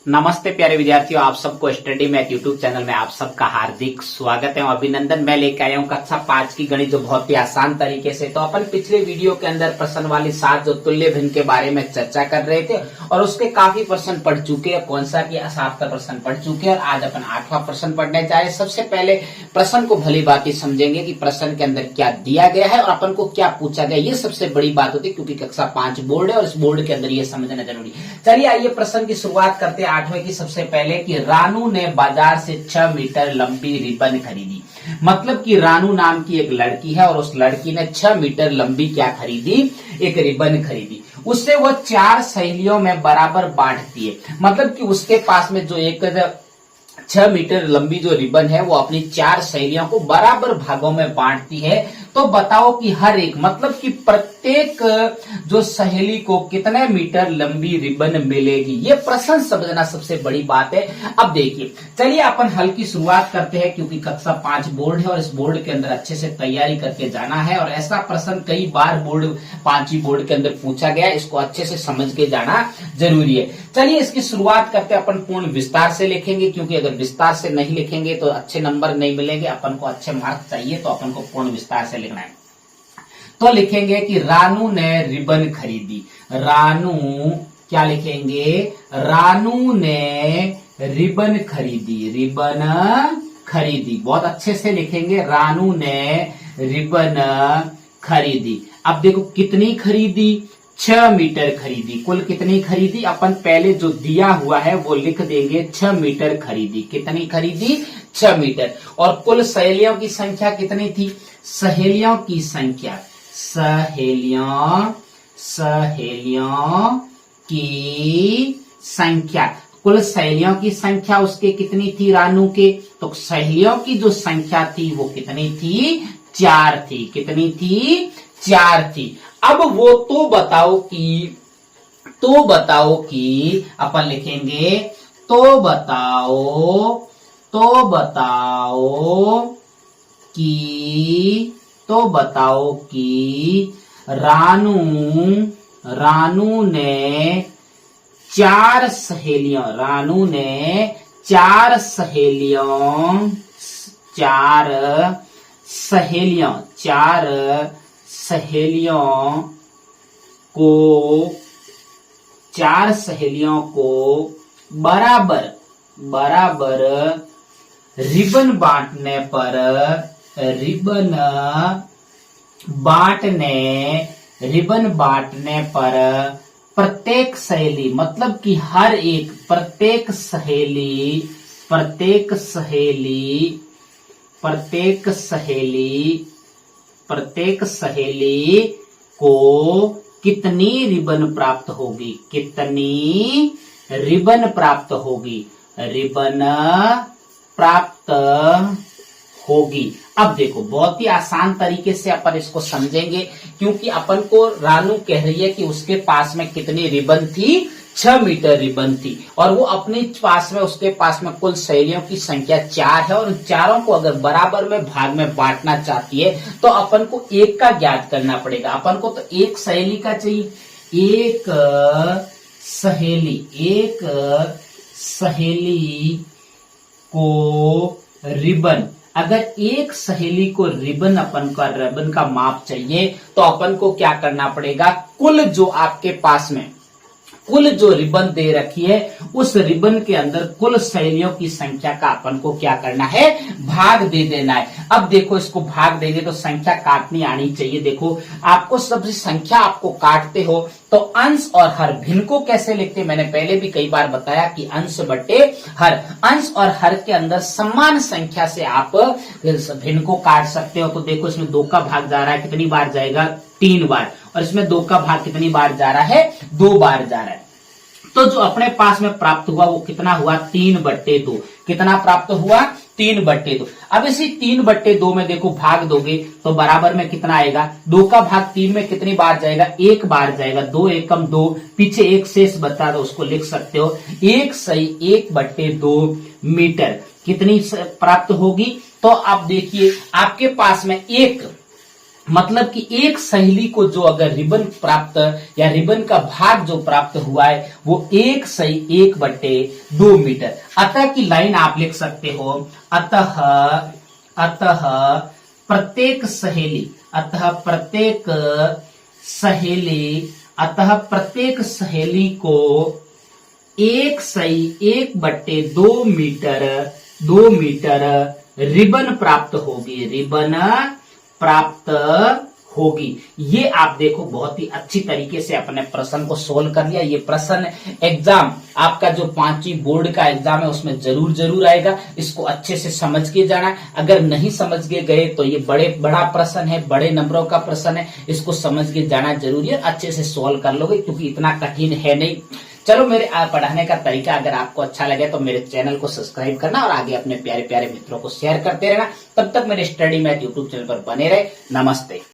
नमस्ते प्यारे विद्यार्थियों, आप सबको स्टडी मैथ यूट्यूब चैनल में आप सबका हार्दिक स्वागत है और अभिनंदन। मैं लेके आया हूँ कक्षा 5 की गणित, जो बहुत ही आसान तरीके से। तो अपन पिछले वीडियो के अंदर प्रश्न वाली 7 जो तुल्य भिन्न के बारे में चर्चा कर रहे थे और उसके काफी प्रश्न पढ़ चुके हैं। कौन सा कि 7 का प्रश्न पढ़ चुके हैं और आज अपन 8वां प्रश्न पढ़ने जा रहे हैं। सबसे पहले प्रश्न को भली बात समझेंगे कि प्रश्न के अंदर क्या दिया गया है और अपन को क्या पूछा गया। ये सबसे बड़ी बात होती है क्योंकि कक्षा 5 बोर्ड है और इस बोर्ड के अंदर ये समझना जरूरी। चलिए आइए प्रश्न की शुरुआत करते हैं 8वें की। सबसे पहले कि रानू ने बाजार से 6 मीटर लंबी रिबन खरीदी। मतलब कि रानू नाम की एक लड़की है और उस लड़की ने 6 मीटर लंबी क्या खरीदी, एक रिबन खरीदी। उससे वो 4 सहेलियों में बराबर बांटती है। मतलब कि उसके पास में जो एक 6 मीटर लंबी जो रिबन है वो अपनी 4 सहेलियों को बराबर भागों में बांटती है। तो बताओ कि हर एक, मतलब कि प्रत्येक जो सहेली को कितने मीटर लंबी रिबन मिलेगी, ये प्रश्न समझना सबसे बड़ी बात है। अब देखिए, चलिए अपन हल की शुरुआत करते हैं क्योंकि कक्षा 5 बोर्ड है और इस बोर्ड के अंदर अच्छे से तैयारी करके जाना है और ऐसा प्रश्न कई बार बोर्ड 5वीं बोर्ड के अंदर पूछा गया है। इसको अच्छे से समझ के जाना जरूरी है। चलिए इसकी शुरुआत करते हैं। अपन पूर्ण विस्तार से लिखेंगे क्योंकि अगर विस्तार से नहीं लिखेंगे तो अच्छे नंबर नहीं मिलेंगे। अपन को अच्छे मार्क्स चाहिए तो अपन को पूर्ण विस्तार से लिखना है। तो लिखेंगे कि रानू ने रिबन खरीदी। रानू क्या लिखेंगे? रानू ने रिबन खरीदी। रिबन खरीदी, बहुत अच्छे से लिखेंगे। रानू ने रिबन खरीदी। अब देखो कितनी खरीदी, 6 मीटर खरीदी। कुल कितनी खरीदी अपन पहले जो दिया हुआ है वो लिख देंगे। 6 मीटर खरीदी। कितनी खरीदी? 6 मीटर। और कुल सहेलियों की संख्या कितनी थी? सहेलियों की संख्या, सहेलियों की संख्या, कुल सहेलियों की संख्या उसके कितनी थी रानू के? तो सहेलियों की जो संख्या थी वो कितनी थी? 4 थी। कितनी थी? 4 थी। अब वो तो बताओ कि अपन लिखेंगे तो बताओ कि रानू ने 4 सहेलियों, चार सहेलियों को बराबर रिबन बांटने पर प्रत्येक सहेली, मतलब कि हर एक, प्रत्येक सहेली को कितनी रिबन प्राप्त होगी? कितनी रिबन प्राप्त होगी? रिबन प्राप्त होगी। अब देखो बहुत ही आसान तरीके से अपन इसको समझेंगे क्योंकि अपन को रानू कह रही है कि उसके पास में कितनी रिबन थी? 6 मीटर रिबन थी और वो अपने पास में, उसके पास में कुल सहेलियों की संख्या 4 है और उन चारों को अगर बराबर में भाग में बांटना चाहती है तो अपन को एक का ज्ञात करना पड़ेगा। अपन को तो एक सहेली का चाहिए। एक सहेली को रिबन, अगर एक सहेली को रिबन का माप चाहिए तो अपन को क्या करना पड़ेगा? कुल जो आपके पास में कुल जो रिबन दे रखी है उस रिबन के अंदर कुल सहेलियों की संख्या का अपन को क्या करना है? भाग दे देना है। अब देखो इसको भाग देंगे तो संख्या काटनी आनी चाहिए। देखो आपको सबसे संख्या आपको काटते हो तो अंश और हर। भिन्न को कैसे लिखते? मैंने पहले भी कई बार बताया कि अंश बटे हर। अंश और हर के अंदर समान संख्या से आप भिन्न को काट सकते हो। तो देखो इसमें 2 का भाग जा रहा है, कितनी बार जाएगा? 3 बार। और इसमें 2 का भाग कितनी बार जा रहा है? 2 बार जा रहा है। तो जो अपने पास में प्राप्त हुआ वो कितना हुआ? 3/2। कितना प्राप्त हुआ? 3/2। अब इसी 3/2 में देखो भाग दोगे तो बराबर में कितना आएगा? 2 का भाग 3 में कितनी बार जाएगा? 1 बार जाएगा। 2 एकम 2, पीछे एक शेष बता दो, उसको लिख सकते हो 1/2 मीटर कितनी प्राप्त होगी? तो आप देखिए आपके पास में एक मतलब कि एक सहेली को जो अगर रिबन प्राप्त या रिबन का भाग जो प्राप्त हुआ है वो 1/2 मीटर। अतः की लाइन आप लिख सकते हो, अतः अतः प्रत्येक सहेली को 1/2 मीटर रिबन प्राप्त होगी। ये आप देखो बहुत ही अच्छी तरीके से अपने प्रश्न को सोल्व कर लिया। ये प्रश्न एग्जाम आपका जो 5वीं बोर्ड का एग्जाम है उसमें जरूर आएगा। इसको अच्छे से समझ के जाना। अगर नहीं समझ के गए तो ये बड़ा प्रश्न है, बड़े नंबरों का प्रश्न है, इसको समझ के जाना जरूरी है। अच्छे से सोल्व कर लोगे क्योंकि इतना कठिन है नहीं। चलो, मेरे पढ़ाने का तरीका अगर आपको अच्छा लगे तो मेरे चैनल को सब्सक्राइब करना और आगे अपने प्यारे प्यारे मित्रों को शेयर करते रहना। तब तक मेरे स्टडी मैथ यूट्यूब चैनल पर बने रहे। नमस्ते।